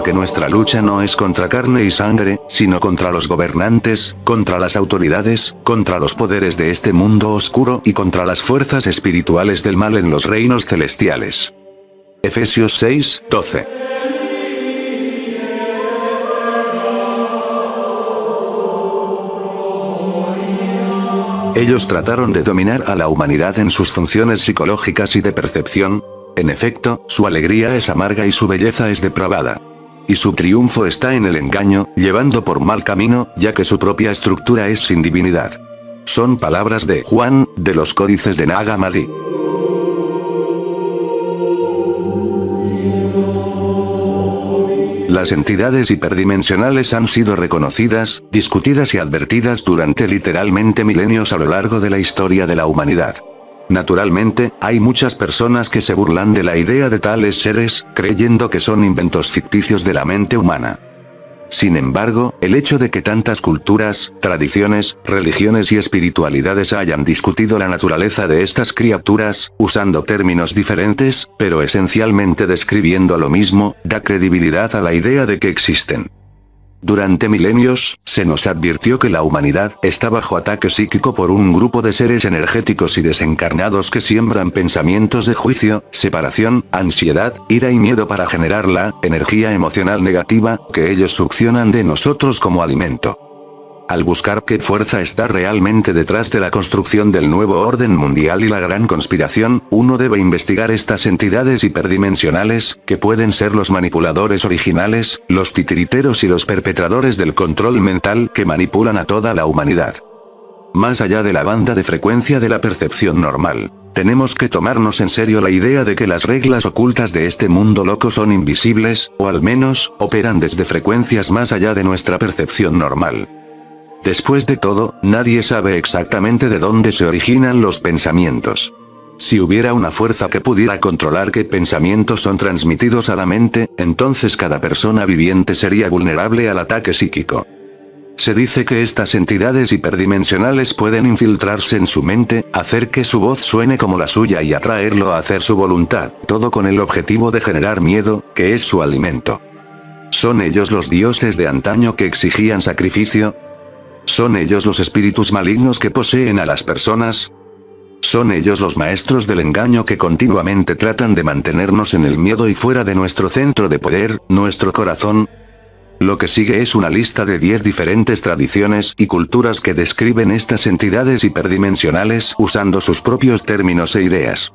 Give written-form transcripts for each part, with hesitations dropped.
que nuestra lucha no es contra carne y sangre, sino contra los gobernantes, contra las autoridades, contra los poderes de este mundo oscuro y contra las fuerzas espirituales del mal en los reinos celestiales. Efesios 6, 12. Ellos trataron de dominar a la humanidad en sus funciones psicológicas y de percepción. En efecto, su alegría es amarga y su belleza es depravada. Y su triunfo está en el engaño, llevando por mal camino, ya que su propia estructura es sin divinidad. Son palabras de Juan, de los códices de Nag Hammadi. Las entidades hiperdimensionales han sido reconocidas, discutidas y advertidas durante literalmente milenios a lo largo de la historia de la humanidad. Naturalmente, hay muchas personas que se burlan de la idea de tales seres, creyendo que son inventos ficticios de la mente humana. Sin embargo, el hecho de que tantas culturas, tradiciones, religiones y espiritualidades hayan discutido la naturaleza de estas criaturas, usando términos diferentes, pero esencialmente describiendo lo mismo, da credibilidad a la idea de que existen. Durante milenios, se nos advirtió que la humanidad está bajo ataque psíquico por un grupo de seres energéticos y desencarnados que siembran pensamientos de juicio, separación, ansiedad, ira y miedo para generar la energía emocional negativa que ellos succionan de nosotros como alimento. Al buscar qué fuerza está realmente detrás de la construcción del nuevo orden mundial y la gran conspiración, uno debe investigar estas entidades hiperdimensionales, que pueden ser los manipuladores originales, los titiriteros y los perpetradores del control mental que manipulan a toda la humanidad. Más allá de la banda de frecuencia de la percepción normal, tenemos que tomarnos en serio la idea de que las reglas ocultas de este mundo loco son invisibles, o al menos, operan desde frecuencias más allá de nuestra percepción normal. Después de todo, nadie sabe exactamente de dónde se originan los pensamientos. Si hubiera una fuerza que pudiera controlar qué pensamientos son transmitidos a la mente, entonces cada persona viviente sería vulnerable al ataque psíquico. Se dice que estas entidades hiperdimensionales pueden infiltrarse en su mente, hacer que su voz suene como la suya y atraerlo a hacer su voluntad, todo con el objetivo de generar miedo, que es su alimento. ¿Son ellos los dioses de antaño que exigían sacrificio? ¿Son ellos los espíritus malignos que poseen a las personas? ¿Son ellos los maestros del engaño que continuamente tratan de mantenernos en el miedo y fuera de nuestro centro de poder, nuestro corazón? Lo que sigue es una lista de 10 diferentes tradiciones y culturas que describen estas entidades hiperdimensionales usando sus propios términos e ideas.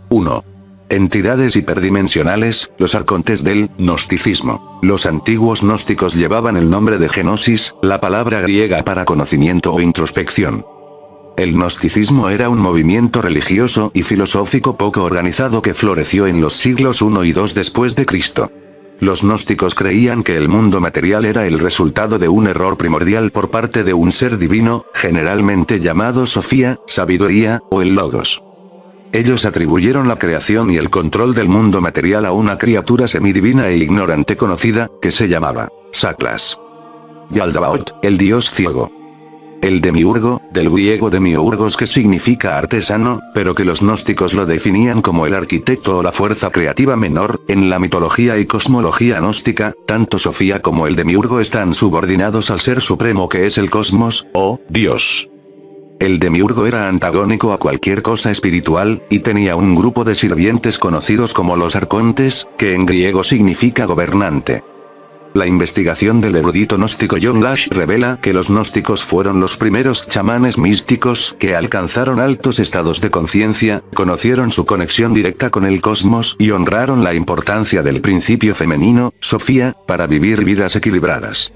1. Entidades hiperdimensionales, los arcontes del gnosticismo. Los antiguos gnósticos llevaban el nombre de gnosis, la palabra griega para conocimiento o introspección. El gnosticismo era un movimiento religioso y filosófico poco organizado que floreció en los siglos I y II después de Cristo. Los gnósticos creían que el mundo material era el resultado de un error primordial por parte de un ser divino, generalmente llamado Sofía, sabiduría, o el Logos. Ellos atribuyeron la creación y el control del mundo material a una criatura semidivina e ignorante conocida, que se llamaba Saklas. Yaldabaoth, el dios ciego. El demiurgo, del griego demiurgos que significa artesano, pero que los gnósticos lo definían como el arquitecto o la fuerza creativa menor. En la mitología y cosmología gnóstica, tanto Sofía como el demiurgo están subordinados al ser supremo que es el cosmos, o Dios. El demiurgo era antagónico a cualquier cosa espiritual, y tenía un grupo de sirvientes conocidos como los arcontes, que en griego significa gobernante. La investigación del erudito gnóstico John Lash revela que los gnósticos fueron los primeros chamanes místicos que alcanzaron altos estados de conciencia, conocieron su conexión directa con el cosmos y honraron la importancia del principio femenino, Sofía, para vivir vidas equilibradas.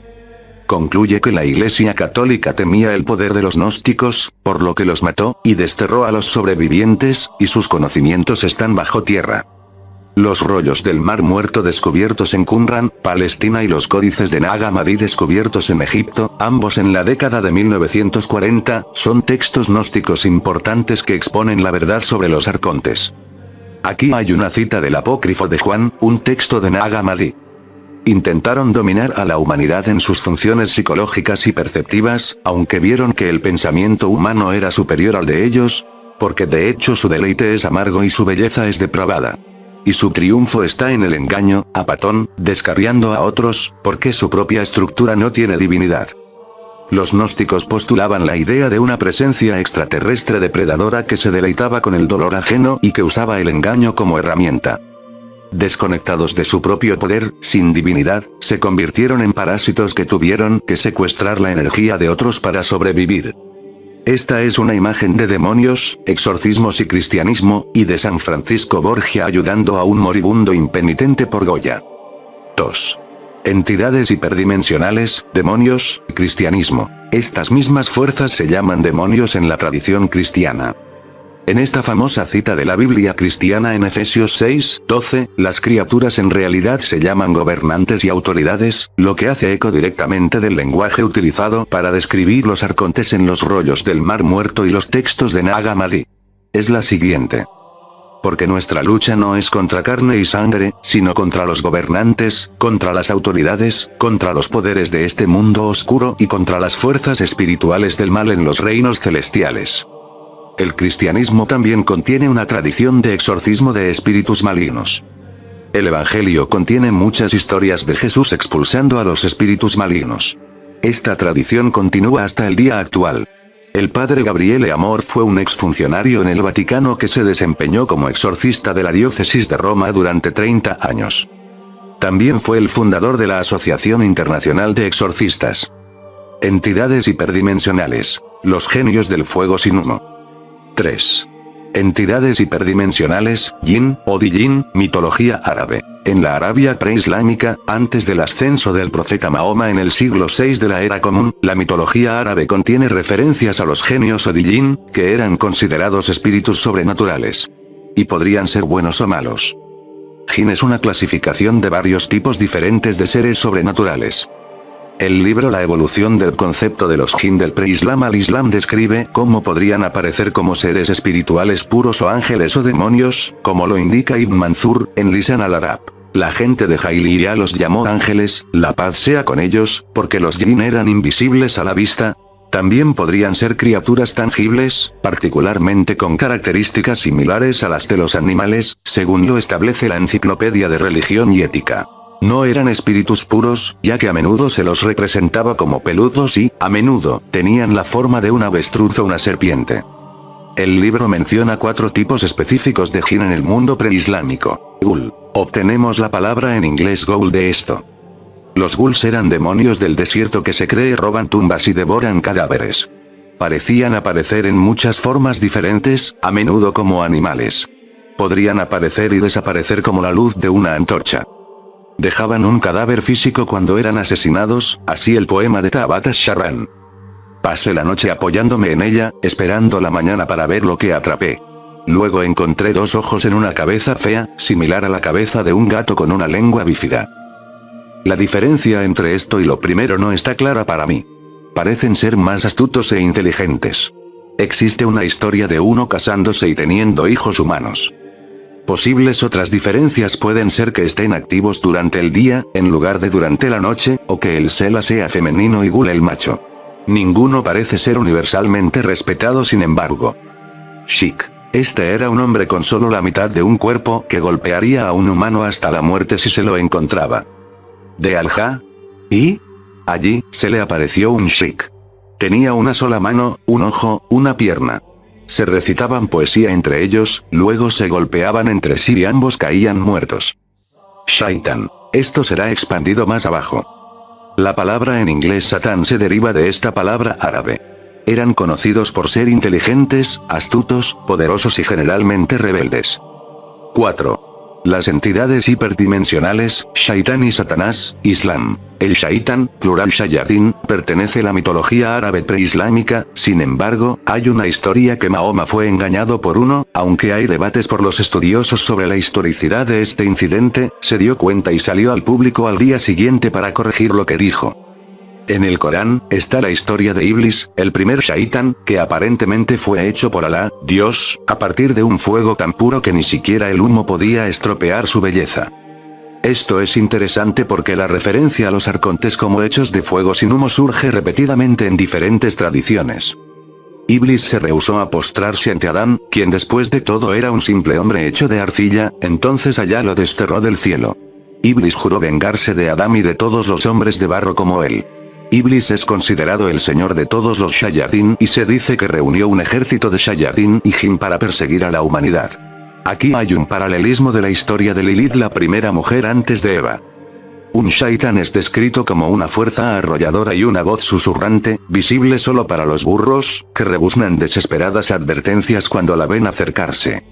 Concluye que la Iglesia Católica temía el poder de los gnósticos, por lo que los mató, y desterró a los sobrevivientes, y sus conocimientos están bajo tierra. Los rollos del Mar Muerto descubiertos en Qumran, Palestina y los códices de Nag Hammadi descubiertos en Egipto, ambos en la década de 1940, son textos gnósticos importantes que exponen la verdad sobre los arcontes. Aquí hay una cita del apócrifo de Juan, un texto de Nag Hammadi. Intentaron dominar a la humanidad en sus funciones psicológicas y perceptivas, aunque vieron que el pensamiento humano era superior al de ellos, porque de hecho su deleite es amargo y su belleza es depravada. y su triunfo está en el engaño, apatón, descarriando a otros, porque su propia estructura no tiene divinidad. Los gnósticos postulaban la idea de una presencia extraterrestre depredadora que se deleitaba con el dolor ajeno y que usaba el engaño como herramienta. Desconectados de su propio poder, sin divinidad, se convirtieron en parásitos que tuvieron que secuestrar la energía de otros para sobrevivir. Esta es una imagen de demonios, exorcismos y cristianismo, y de San Francisco Borgia ayudando a un moribundo impenitente por Goya. 2. Entidades hiperdimensionales, demonios, cristianismo. Estas mismas fuerzas se llaman demonios en la tradición cristiana. En esta famosa cita de la Biblia cristiana en Efesios 6:12, las criaturas en realidad se llaman gobernantes y autoridades, lo que hace eco directamente del lenguaje utilizado para describir los arcontes en los rollos del Mar Muerto y los textos de Nag Hammadi. Es la siguiente. Porque nuestra lucha no es contra carne y sangre, sino contra los gobernantes, contra las autoridades, contra los poderes de este mundo oscuro y contra las fuerzas espirituales del mal en los reinos celestiales. El cristianismo también contiene una tradición de exorcismo de espíritus malignos. El Evangelio contiene muchas historias de Jesús expulsando a los espíritus malignos. Esta tradición continúa hasta el día actual. El padre Gabriele Amor fue un exfuncionario en el Vaticano que se desempeñó como exorcista de la diócesis de Roma durante 30 años. También fue el fundador de la Asociación Internacional de Exorcistas. Entidades hiperdimensionales. Los genios del fuego sin humo. 3. Entidades hiperdimensionales, Jinn, o Dijin, mitología árabe. En la Arabia preislámica, antes del ascenso del profeta Mahoma en el siglo VI de la Era Común, la mitología árabe contiene referencias a los genios o Dijin, que eran considerados espíritus sobrenaturales. Y podrían ser buenos o malos. Jinn es una clasificación de varios tipos diferentes de seres sobrenaturales. El libro La evolución del concepto de los jinn del preislam al islam describe cómo podrían aparecer como seres espirituales puros o ángeles o demonios, como lo indica Ibn Manzur, en Lisan al-Arab. La gente de Jailiya los llamó ángeles, la paz sea con ellos, porque los jinn eran invisibles a la vista. También podrían ser criaturas tangibles, particularmente con características similares a las de los animales, según lo establece la Enciclopedia de Religión y Ética. No eran espíritus puros, ya que a menudo se los representaba como peludos y, a menudo, tenían la forma de un avestruz o una serpiente. El libro menciona 4 tipos específicos de jinn en el mundo preislámico. Ghoul. Obtenemos la palabra en inglés ghoul de esto. Los ghouls eran demonios del desierto que se cree roban tumbas y devoran cadáveres. Parecían aparecer en muchas formas diferentes, a menudo como animales. Podrían aparecer y desaparecer como la luz de una antorcha. Dejaban un cadáver físico cuando eran asesinados, así el poema de Tabata Sharran. Pasé la noche apoyándome en ella, esperando la mañana para ver lo que atrapé. Luego encontré 2 ojos en una cabeza fea, similar a la cabeza de un gato con una lengua bífida. La diferencia entre esto y lo primero no está clara para mí. Parecen ser más astutos e inteligentes. Existe una historia de uno casándose y teniendo hijos humanos. Posibles otras diferencias pueden ser que estén activos durante el día, en lugar de durante la noche, o que el Sela sea femenino y Ghoul el macho. Ninguno parece ser universalmente respetado sin embargo. Shik. Este era un hombre con solo la mitad de un cuerpo que golpearía a un humano hasta la muerte si se lo encontraba. De Al-Ja. Y allí, se le apareció un Shik. Tenía una sola mano, un ojo, una pierna. Se recitaban poesía entre ellos, luego se golpeaban entre sí y ambos caían muertos. Shaitan. Esto será expandido más abajo. La palabra en inglés Satán se deriva de esta palabra árabe. Eran conocidos por ser inteligentes, astutos, poderosos y generalmente rebeldes. 4. Las entidades hiperdimensionales, Shaitán y Satanás, Islam. El Shaitán, plural Shayatin, pertenece a la mitología árabe preislámica, sin embargo, hay una historia que Mahoma fue engañado por uno, aunque hay debates por los estudiosos sobre la historicidad de este incidente, se dio cuenta y salió al público al día siguiente para corregir lo que dijo. En el Corán, está la historia de Iblis, el primer Shaitán, que aparentemente fue hecho por Alá, Dios, a partir de un fuego tan puro que ni siquiera el humo podía estropear su belleza. Esto es interesante porque la referencia a los arcontes como hechos de fuego sin humo surge repetidamente en diferentes tradiciones. Iblis se rehusó a postrarse ante Adán, quien después de todo era un simple hombre hecho de arcilla, entonces Allá lo desterró del cielo. Iblis juró vengarse de Adán y de todos los hombres de barro como él. Iblis es considerado el señor de todos los Shayatin y se dice que reunió un ejército de Shayatin y Jin para perseguir a la humanidad. Aquí hay un paralelismo de la historia de Lilith, la primera mujer antes de Eva. Un Shaitan es descrito como una fuerza arrolladora y una voz susurrante, visible solo para los burros, que rebuznan desesperadas advertencias cuando la ven acercarse.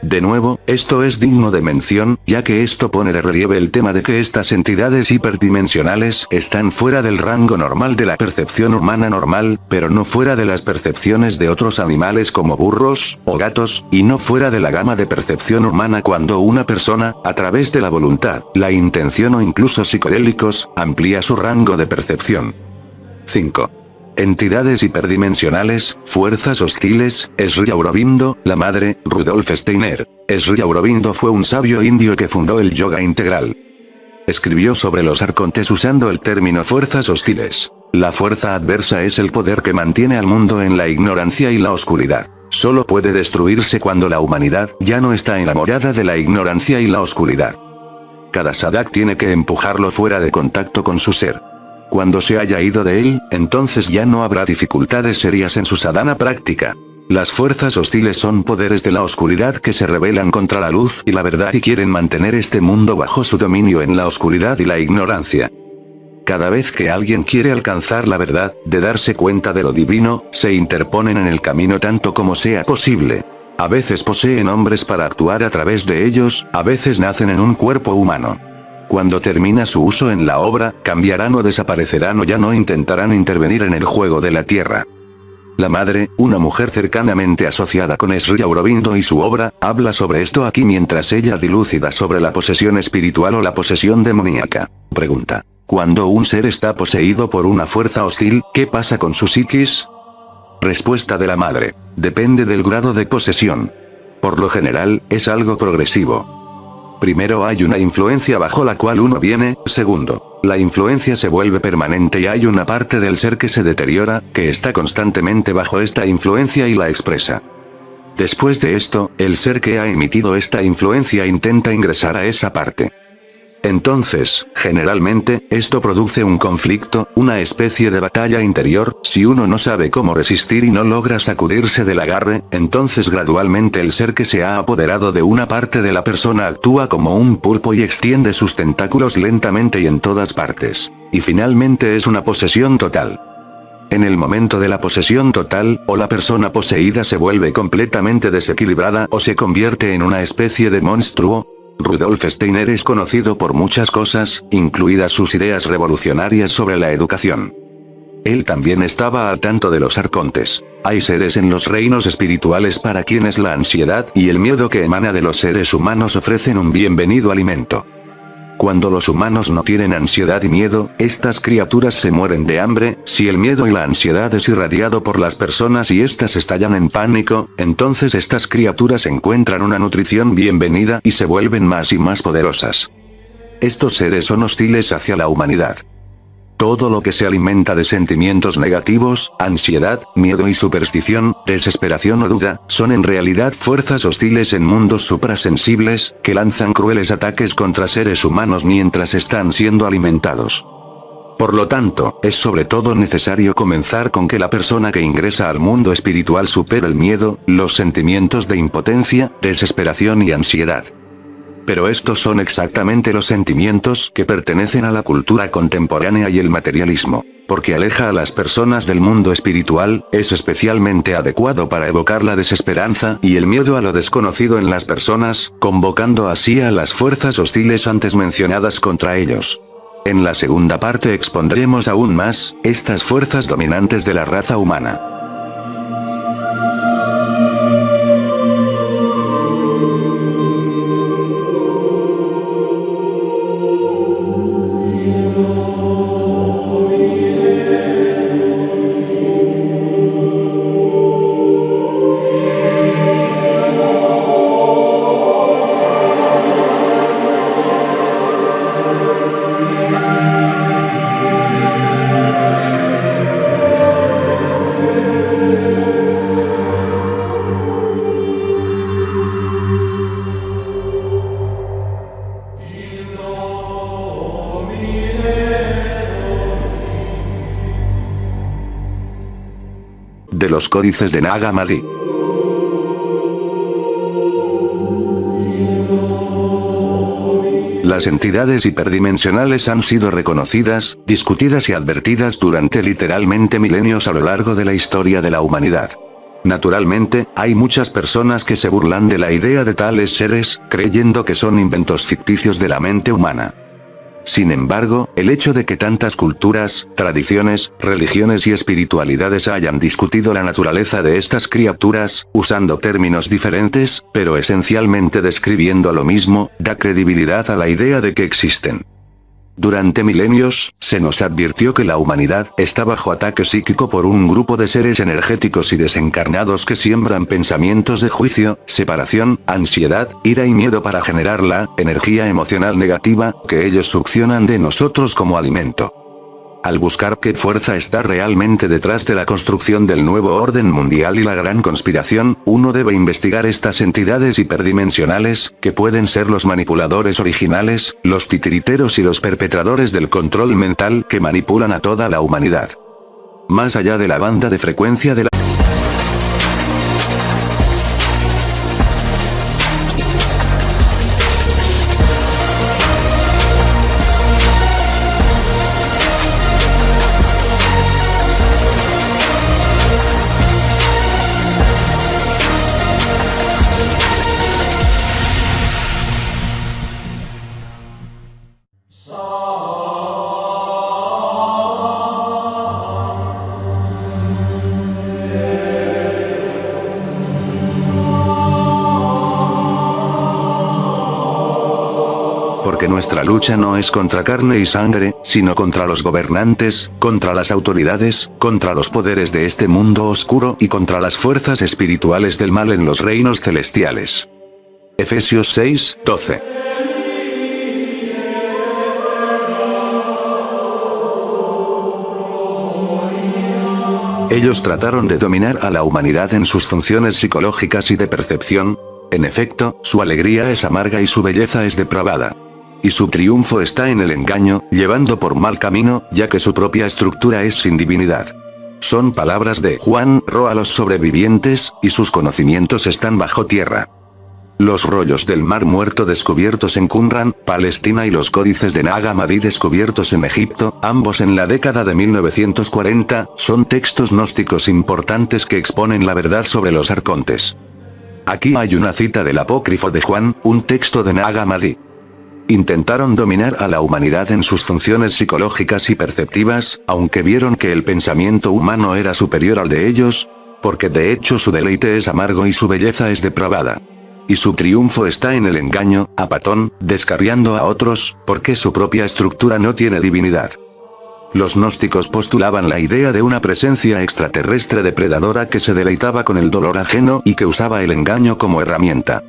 De nuevo, esto es digno de mención, ya que esto pone de relieve el tema de que estas entidades hiperdimensionales están fuera del rango normal de la percepción humana normal, pero no fuera de las percepciones de otros animales como burros, o gatos, y no fuera de la gama de percepción humana cuando una persona, a través de la voluntad, la intención o incluso psicodélicos, amplía su rango de percepción. 5. Entidades hiperdimensionales, fuerzas hostiles, Sri Aurobindo, la madre, Rudolf Steiner. Sri Aurobindo fue un sabio indio que fundó el yoga integral. Escribió sobre los arcontes usando el término fuerzas hostiles. La fuerza adversa es el poder que mantiene al mundo en la ignorancia y la oscuridad. Solo puede destruirse cuando la humanidad ya no está enamorada de la ignorancia y la oscuridad. Cada Sadak tiene que empujarlo fuera de contacto con su ser. Cuando se haya ido de él, entonces ya no habrá dificultades serias en su sadhana práctica. Las fuerzas hostiles son poderes de la oscuridad que se rebelan contra la luz y la verdad y quieren mantener este mundo bajo su dominio en la oscuridad y la ignorancia. Cada vez que alguien quiere alcanzar la verdad, de darse cuenta de lo divino, se interponen en el camino tanto como sea posible. A veces poseen hombres para actuar a través de ellos, a veces nacen en un cuerpo humano. Cuando termina su uso en la obra, cambiarán o desaparecerán o ya no intentarán intervenir en el juego de la tierra. La madre, una mujer cercanamente asociada con Sri Aurobindo y su obra, habla sobre esto aquí mientras ella dilúcida sobre la posesión espiritual o la posesión demoníaca. Pregunta: cuando un ser está poseído por una fuerza hostil, ¿qué pasa con su psiquis? Respuesta de la madre: depende del grado de posesión. Por lo general, es algo progresivo. Primero hay una influencia bajo la cual uno viene, segundo, la influencia se vuelve permanente y hay una parte del ser que se deteriora, que está constantemente bajo esta influencia y la expresa. Después de esto, el ser que ha emitido esta influencia intenta ingresar a esa parte. Entonces, generalmente, esto produce un conflicto, una especie de batalla interior. Si uno no sabe cómo resistir y no logra sacudirse del agarre, entonces gradualmente el ser que se ha apoderado de una parte de la persona actúa como un pulpo y extiende sus tentáculos lentamente y en todas partes. Y finalmente es una posesión total. En el momento de la posesión total, o la persona poseída se vuelve completamente desequilibrada o se convierte en una especie de monstruo. Rudolf Steiner es conocido por muchas cosas, incluidas sus ideas revolucionarias sobre la educación. Él también estaba al tanto de los arcontes. Hay seres en los reinos espirituales para quienes la ansiedad y el miedo que emana de los seres humanos ofrecen un bienvenido alimento. Cuando los humanos no tienen ansiedad y miedo, estas criaturas se mueren de hambre. Si el miedo y la ansiedad es irradiado por las personas y éstas estallan en pánico, entonces estas criaturas encuentran una nutrición bienvenida y se vuelven más y más poderosas. Estos seres son hostiles hacia la humanidad. Todo lo que se alimenta de sentimientos negativos, ansiedad, miedo y superstición, desesperación o duda, son en realidad fuerzas hostiles en mundos suprasensibles, que lanzan crueles ataques contra seres humanos mientras están siendo alimentados. Por lo tanto, es sobre todo necesario comenzar con que la persona que ingresa al mundo espiritual supere el miedo, los sentimientos de impotencia, desesperación y ansiedad. Pero estos son exactamente los sentimientos que pertenecen a la cultura contemporánea y el materialismo. Porque aleja a las personas del mundo espiritual, es especialmente adecuado para evocar la desesperanza y el miedo a lo desconocido en las personas, convocando así a las fuerzas hostiles antes mencionadas contra ellos. En la segunda parte expondremos aún más estas fuerzas dominantes de la raza humana. los códices de Nag Hammadi. Las entidades hiperdimensionales han sido reconocidas, discutidas y advertidas durante literalmente milenios a lo largo de la historia de la humanidad. Naturalmente, hay muchas personas que se burlan de la idea de tales seres, creyendo que son inventos ficticios de la mente humana. Sin embargo, el hecho de que tantas culturas, tradiciones, religiones y espiritualidades hayan discutido la naturaleza de estas criaturas, usando términos diferentes, pero esencialmente describiendo lo mismo, da credibilidad a la idea de que existen. Durante milenios, se nos advirtió que la humanidad está bajo ataque psíquico por un grupo de seres energéticos y desencarnados que siembran pensamientos de juicio, separación, ansiedad, ira y miedo para generar la energía emocional negativa que ellos succionan de nosotros como alimento. Al buscar qué fuerza está realmente detrás de la construcción del nuevo orden mundial y la gran conspiración, uno debe investigar estas entidades hiperdimensionales, que pueden ser los manipuladores originales, los titiriteros y los perpetradores del control mental que manipulan a toda la humanidad. Más allá de la banda de frecuencia de la porque nuestra lucha no es contra carne y sangre, sino contra los gobernantes, contra las autoridades, contra los poderes de este mundo oscuro y contra las fuerzas espirituales del mal en los reinos celestiales. Efesios 6, 12. Ellos trataron de dominar a la humanidad en sus funciones psicológicas y de percepción. En efecto, su alegría es amarga y su belleza es depravada. Y su triunfo está en el engaño, llevando por mal camino, ya que su propia estructura es sin divinidad. Son palabras de Juan Ro a los sobrevivientes, y sus conocimientos están bajo tierra. Los rollos del Mar Muerto descubiertos en Qumran, Palestina y los códices de Nag Hammadi descubiertos en Egipto, ambos en la década de 1940, son textos gnósticos importantes que exponen la verdad sobre los arcontes. Aquí hay una cita del apócrifo de Juan, un texto de Nag Hammadi. Intentaron dominar a la humanidad en sus funciones psicológicas y perceptivas, aunque vieron que el pensamiento humano era superior al de ellos, porque de hecho su deleite es amargo y su belleza es depravada. Y su triunfo está en el engaño, apatón, descarriando a otros, porque su propia estructura no tiene divinidad. Los gnósticos postulaban la idea de una presencia extraterrestre depredadora que se deleitaba con el dolor ajeno y que usaba el engaño como herramienta.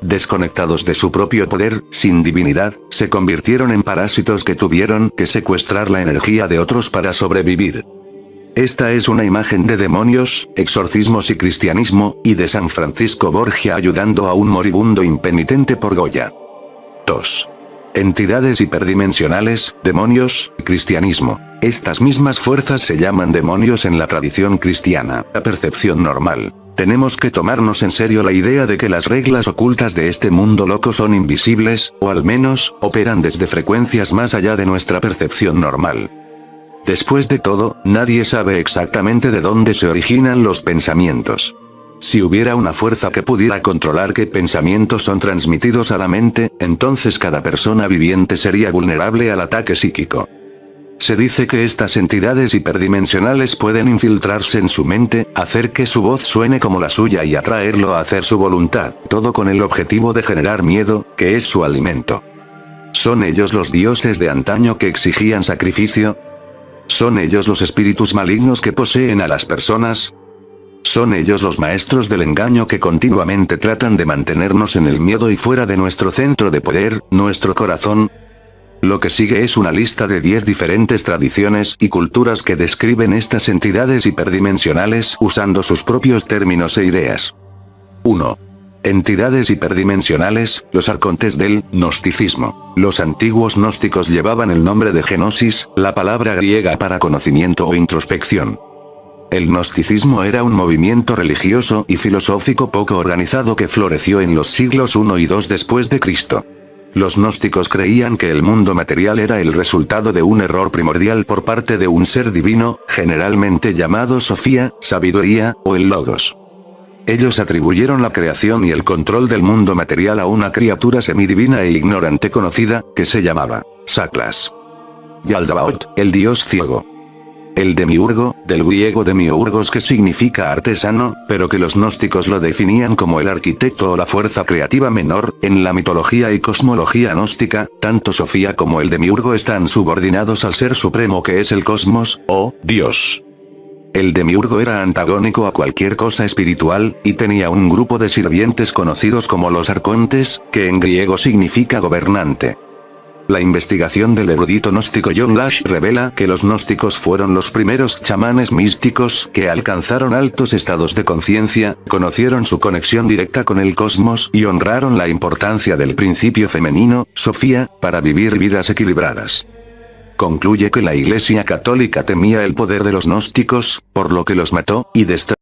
Desconectados de su propio poder, sin divinidad, se convirtieron en parásitos que tuvieron que secuestrar la energía de otros para sobrevivir. Esta es una imagen de demonios, exorcismos y cristianismo, y de San Francisco Borgia ayudando a un moribundo impenitente por Goya. 2. Entidades hiperdimensionales, demonios, cristianismo. Estas mismas fuerzas se llaman demonios en la tradición cristiana. La percepción normal. Tenemos que tomarnos en serio la idea de que las reglas ocultas de este mundo loco son invisibles, o al menos, operan desde frecuencias más allá de nuestra percepción normal. Después de todo, nadie sabe exactamente de dónde se originan los pensamientos. Si hubiera una fuerza que pudiera controlar qué pensamientos son transmitidos a la mente, entonces cada persona viviente sería vulnerable al ataque psíquico. Se dice que estas entidades hiperdimensionales pueden infiltrarse en su mente, hacer que su voz suene como la suya y atraerlo a hacer su voluntad, todo con el objetivo de generar miedo, que es su alimento. ¿Son ellos los dioses de antaño que exigían sacrificio? ¿Son ellos los espíritus malignos que poseen a las personas? ¿Son ellos los maestros del engaño que continuamente tratan de mantenernos en el miedo y fuera de nuestro centro de poder, nuestro corazón? Lo que sigue es una lista de 10 diferentes tradiciones y culturas que describen estas entidades hiperdimensionales usando sus propios términos e ideas. 1. Entidades hiperdimensionales, los arcontes del gnosticismo. Los antiguos gnósticos llevaban el nombre de Gnosis, la palabra griega para conocimiento o introspección. El gnosticismo era un movimiento religioso y filosófico poco organizado que floreció en los siglos I y II después de Cristo. Los gnósticos creían que el mundo material era el resultado de un error primordial por parte de un ser divino, generalmente llamado Sofía, sabiduría, o el Logos. Ellos atribuyeron la creación y el control del mundo material a una criatura semidivina e ignorante conocida, que se llamaba Saklas. Yaldabaoth, el dios ciego. El demiurgo, del griego demiurgos que significa artesano, pero que los gnósticos lo definían como el arquitecto o la fuerza creativa menor. En la mitología y cosmología gnóstica, tanto Sofía como el demiurgo están subordinados al ser supremo que es el cosmos, o Dios. El demiurgo era antagónico a cualquier cosa espiritual, y tenía un grupo de sirvientes conocidos como los arcontes, que en griego significa gobernante. La investigación del erudito gnóstico John Lash revela que los gnósticos fueron los primeros chamanes místicos que alcanzaron altos estados de conciencia, conocieron su conexión directa con el cosmos y honraron la importancia del principio femenino, Sofía, para vivir vidas equilibradas. Concluye que la Iglesia Católica temía el poder de los gnósticos, por lo que los mató y destruyó.